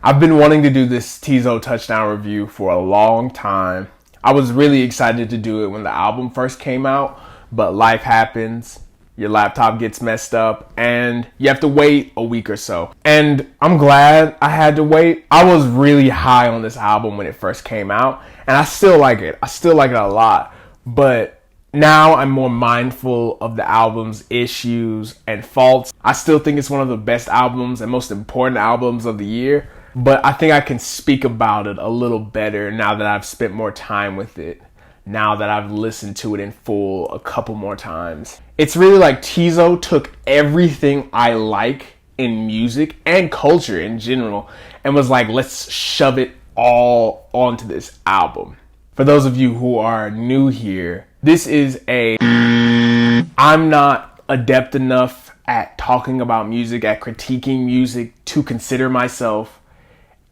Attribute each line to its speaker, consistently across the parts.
Speaker 1: I've been wanting to do this teezo touchdown review for a long time. I was really excited to do it when the album first came out, but life happens, your laptop gets messed up, and you have to wait a week or so. And I'm glad I had to wait. I was really high on this album when it first came out, and I still like it. I still like it a lot, but now I'm more mindful of the album's issues and faults. I still think it's one of the best albums and most important albums of the year, but I think I can speak about it a little better now that I've spent more time with it, now that I've listened to it in full a couple more times. It's really like teezo took everything I like in music and culture in general and was like, let's shove it all onto this album. For those of you who are new here, this is I'm not adept enough at talking about music, at critiquing music, to consider myself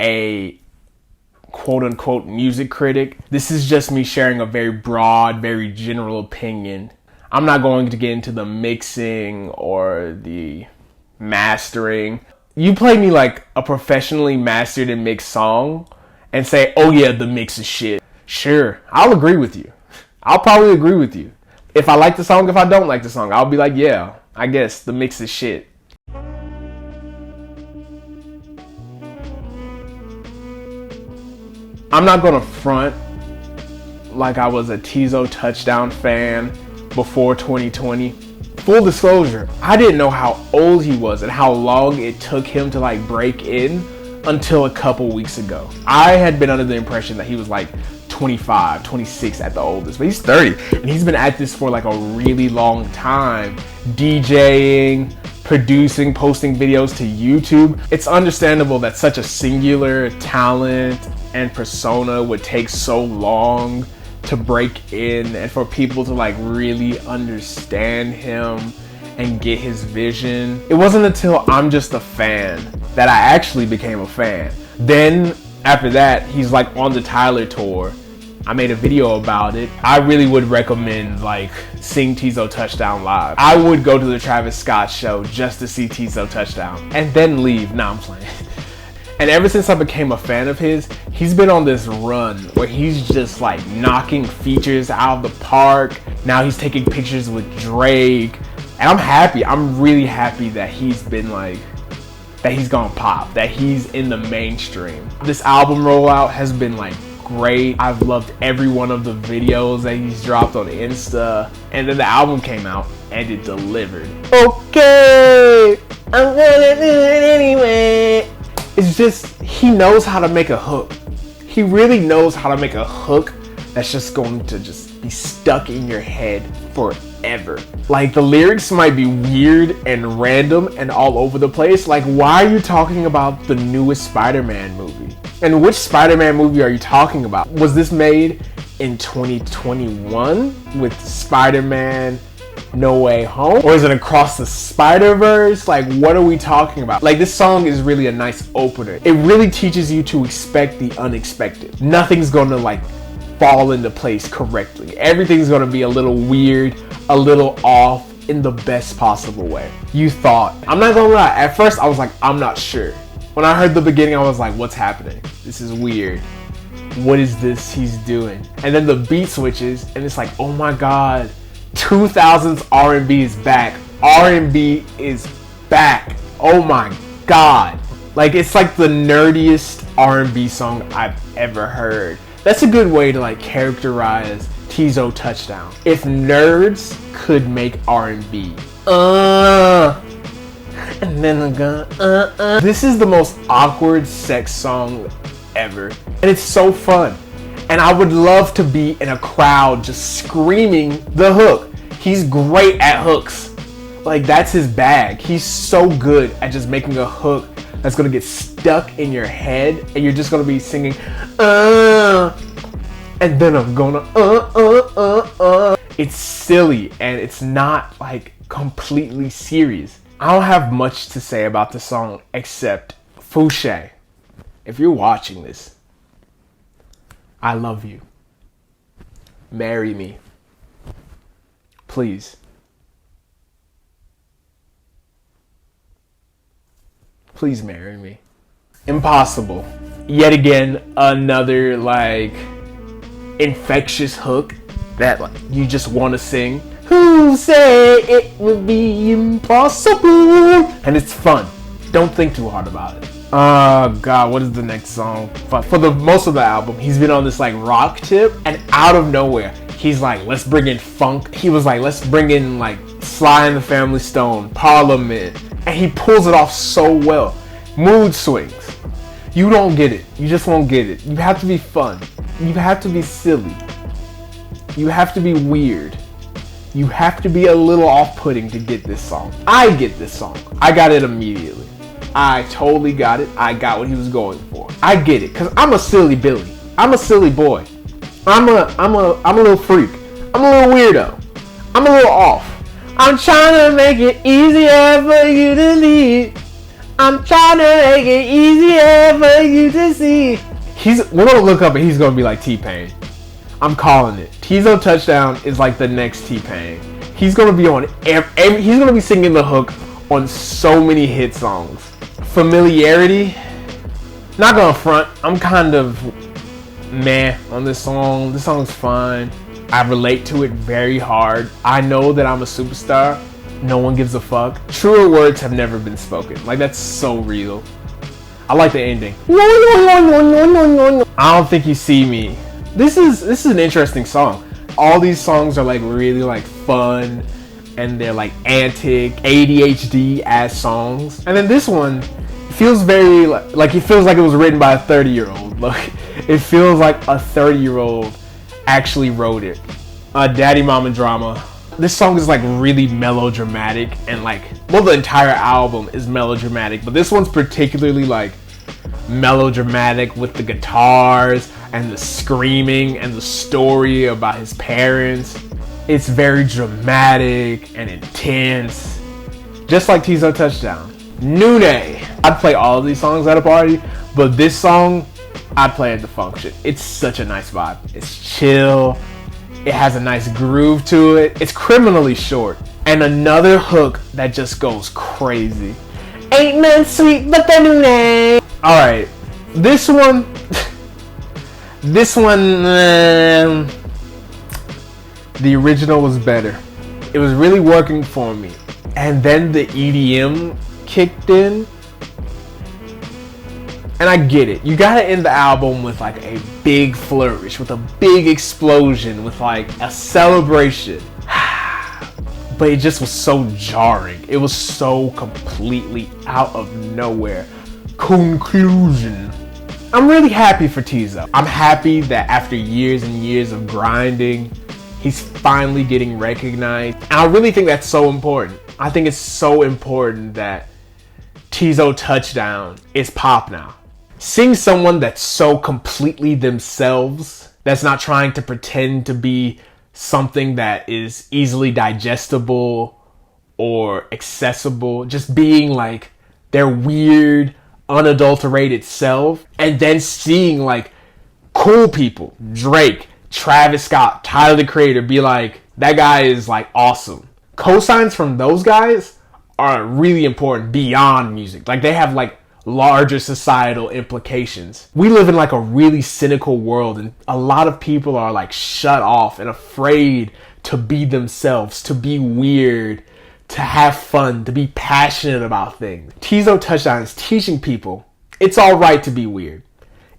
Speaker 1: a quote-unquote music critic. This is just me sharing a very broad, very general opinion. I'm not going to get into the mixing or the mastering. You play me like a professionally mastered and mixed song and say, oh yeah, the mix is shit. Sure, I'll agree with you. I'll probably agree with you. If I like the song, if I don't like the song, I'll be like, yeah, I guess the mix is shit. I'm not gonna front like I was a teezo touchdown fan before 2020. Full disclosure, I didn't know how old he was and how long it took him to like break in until a couple weeks ago. I had been under the impression that he was like 25, 26 at the oldest, but he's 30 and he's been at this for like a really long time, DJing, producing, posting videos to YouTube. It's understandable that such a singular talent and persona would take so long to break in and for people to like really understand him and get his vision. It wasn't until I'm Just a Fan that I actually became a fan. Then after that, he's like on the Tyler tour. I made a video about it. I really would recommend like seeing teezo touchdown live. I would go to the Travis Scott show just to see teezo touchdown and then leave. Nah, I'm playing. And ever since I became a fan of his, he's been on this run where he's just like knocking features out of the park. Now he's taking pictures with Drake. And I'm happy. I'm really happy that he's been like, that he's gonna pop, that he's in the mainstream. This album rollout has been like great. I've loved every one of the videos that he's dropped on Insta. And then the album came out and it delivered. Okay, I'm gonna do it anyway. It's just, he knows how to make a hook. He really knows how to make a hook that's just going to just be stuck in your head forever. Like the lyrics might be weird and random and all over the place. Like, why are you talking about the newest Spider-Man movie? And which Spider-Man movie are you talking about? Was this made in 2021 with Spider-Man No Way Home? Or is it Across the Spider-Verse? Like, what are we talking about? Like, this song is really a nice opener. It really teaches you to expect the unexpected. Nothing's gonna like fall into place correctly. Everything's gonna be a little weird, a little off in the best possible way. You thought. I'm not gonna lie, at first I was like, I'm not sure. When I heard the beginning, I was like, what's happening? This is weird. What is this he's doing? And then the beat switches and it's like, oh my God, 2000s R&B is back. R&B is back. Oh my God. Like, it's like the nerdiest R&B song I've ever heard. That's a good way to like characterize teezo touchdown. If nerds could make R&B. And then I'm gonna This is the most awkward sex song ever. And it's so fun. And I would love to be in a crowd just screaming the hook. He's great at hooks. Like, that's his bag. He's so good at just making a hook that's gonna get stuck in your head and you're just gonna be singing and then I'm gonna It's silly and it's not like completely serious. I don't have much to say about the song except, Fouché, if you're watching this, I love you. Marry me. Please. Please marry me. Impossible. Yet again, another like infectious hook that like, you just want to sing. Who say it will be impossible? And it's fun. Don't think too hard about it. Oh god, what is the next song? For the most of the album, he's been on this like rock tip, and out of nowhere, he's like, let's bring in funk. He was like, let's bring in like Sly and the Family Stone, Parliament, and he pulls it off so well. Mood swings. You don't get it. You just won't get it. You have to be fun. You have to be silly. You have to be weird. You have to be a little off-putting to get this song. I get this song. I got it immediately. I totally got it. I got what he was going for. I get it, because I'm a silly Billy. I'm a silly boy. I'm a little freak. I'm a little weirdo. I'm a little off. I'm trying to make it easier for you to leave. I'm trying to make it easier for you to see. We're gonna look up and he's gonna be like T-Pain. I'm calling it. Teezo Touchdown is like the next T-Pain. He's gonna be on he's gonna be singing the hook on so many hit songs. Familiarity. Not gonna front. I'm kind of meh on this song. This song's fine. I relate to it very hard. I know that I'm a superstar. No one gives a fuck. Truer words have never been spoken. Like, that's so real. I like the ending. I don't think you see me. This is an interesting song. All these songs are like really like fun, and they're like antic, ADHD ass songs. And then this one feels very like it feels like it was written by a 30-year-old. Like, it feels like a 30-year-old actually wrote it. Daddy Mama Drama. This song is like really melodramatic, and like, well, the entire album is melodramatic, but this one's particularly like melodramatic with the guitars and the screaming and the story about his parents. It's very dramatic and intense, just like Teezo Touchdown. Nune. I'd play all of these songs at a party, but this song I'd play at the function. It's such a nice vibe. It's chill. It has a nice groove to it. It's criminally short. And another hook that just goes crazy. Ain't nothing sweet but the Nune. Alright, this one, the original was better. It was really working for me. And then the EDM kicked in. And I get it. You gotta end the album with like a big flourish, with a big explosion, with like a celebration. But it just was so jarring. It was so completely out of nowhere. Conclusion. I'm really happy for Teezo. I'm happy that after years and years of grinding, he's finally getting recognized. And I really think that's so important. I think it's so important that Teezo Touchdown is pop now. Seeing someone that's so completely themselves, that's not trying to pretend to be something that is easily digestible or accessible, just being like their weird, unadulterated self, and then seeing like cool people, Drake, Travis Scott, Tyler the Creator, be like, that guy is like awesome. Cosigns from those guys are really important beyond music. Like, they have like larger societal implications. We live in like a really cynical world, and a lot of people are like shut off and afraid to be themselves, to be weird, to have fun, to be passionate about things. Teezo Touchdown is teaching people it's all right to be weird.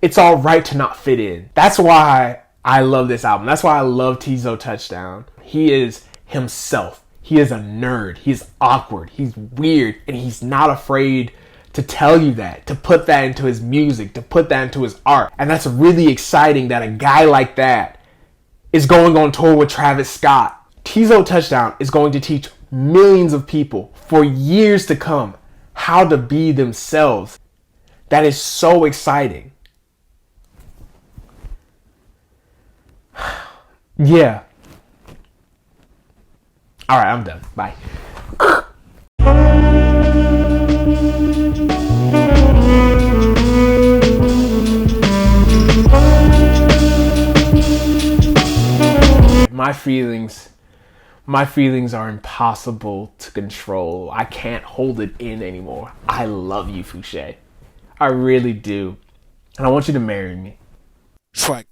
Speaker 1: It's all right to not fit in. That's why I love this album. That's why I love Teezo Touchdown. He is himself. He is a nerd. He's awkward. He's weird, and he's not afraid to tell you that, to put that into his music, to put that into his art. And that's really exciting that a guy like that is going on tour with Travis Scott. Teezo Touchdown is going to teach millions of people for years to come how to be themselves. That is so exciting. Yeah. All right, I'm done. Bye. My feelings are impossible to control. I can't hold it in anymore. I love you, Fouché. I really do. And I want you to marry me.
Speaker 2: Swag.